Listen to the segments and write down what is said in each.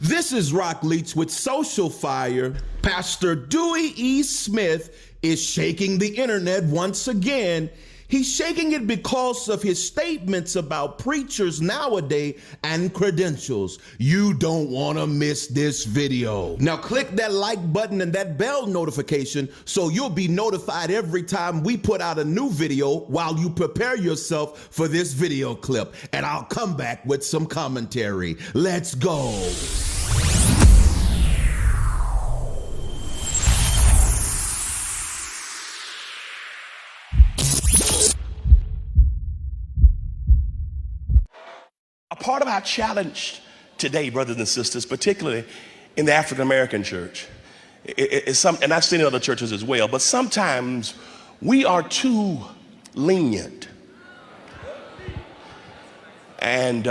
This is Rock Leach with Social Fire. Pastor Dewey E. Smith is shaking the internet once again. He's shaking it because of his statements about preachers nowadays and credentials. You don't want to miss this video. Now click that like button and that bell notification so you'll be notified every time we put out a new video while you prepare yourself for this video clip. And I'll come back with some commentary. Let's go. A part of our challenge today, brothers and sisters, particularly in the African American church, and I've seen it in other churches as well, but sometimes we are too lenient and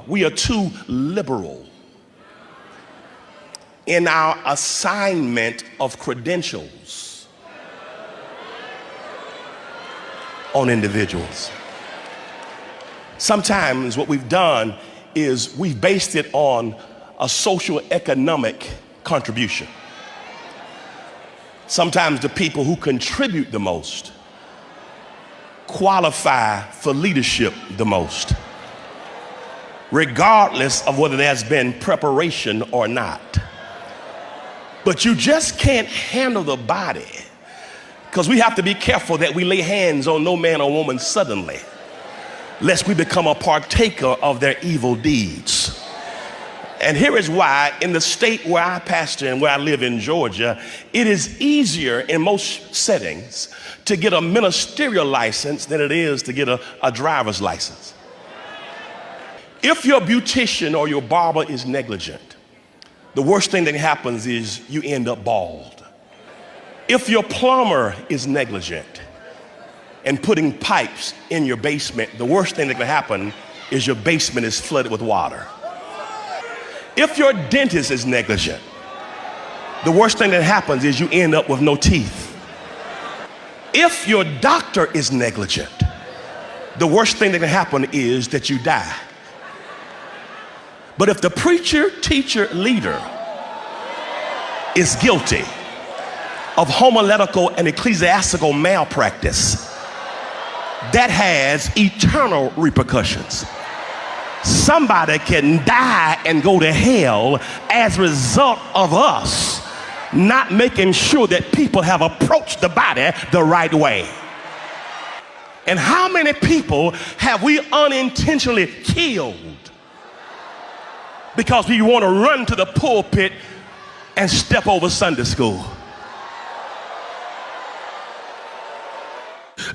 we are too liberal in our assignment of credentials on individuals. Sometimes what we've done is we've based it on a social economic contribution. Sometimes the people who contribute the most qualify for leadership the most, regardless of whether there's been preparation or not. But you just can't handle the body, because we have to be careful that we lay hands on no man or woman suddenly, lest we become a partaker of their evil deeds. And here is why, in the state where I pastor and where I live in Georgia, it is easier in most settings to get a ministerial license than it is to get a driver's license. If your beautician or your barber is negligent, the worst thing that happens is you end up bald. If your plumber is negligent and putting pipes in your basement, the worst thing that can happen is your basement is flooded with water. If your dentist is negligent, the worst thing that happens is you end up with no teeth. If your doctor is negligent, the worst thing that can happen is that you die. But if the preacher, teacher, leader is guilty of homiletical and ecclesiastical malpractice, that has eternal repercussions. Somebody can die and go to hell as a result of us not making sure that people have approached the body the right way. And how many people have we unintentionally killed because we want to run to the pulpit and step over Sunday school?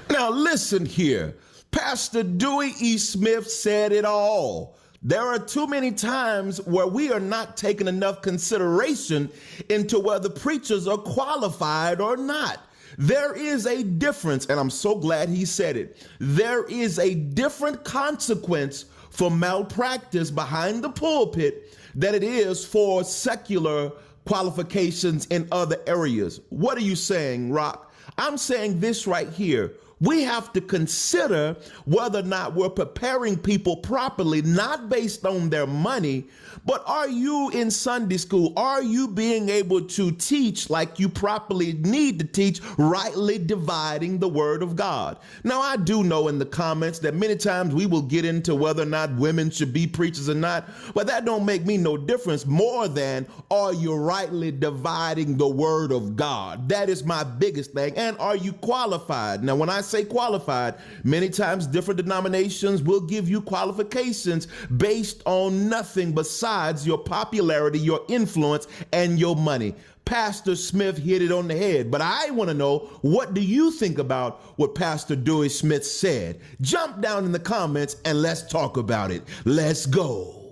Now listen here, Pastor Dewey E. Smith said it all. There are too many times where we are not taking enough consideration into whether preachers are qualified or not. There is a difference, and I'm so glad he said it. There is a different consequence for malpractice behind the pulpit than it is for secular qualifications in other areas. What are you saying, Rock? I'm saying this right here. We have to consider whether or not we're preparing people properly, not based on their money, but are you in Sunday school? Are you being able to teach like you properly need to teach, rightly dividing the word of God? Now, I do know in the comments that many times we will get into whether or not women should be preachers or not, but that don't make me no difference more than are you rightly dividing the word of God? That is my biggest thing. And are you qualified? Now, when I say qualified, many times different denominations will give you qualifications based on nothing besides your popularity, your influence, and your money. Pastor Smith hit it on the head, but I want to know, what do you think about what Pastor Dewey Smith said? Jump down in the comments and let's talk about it. Let's go.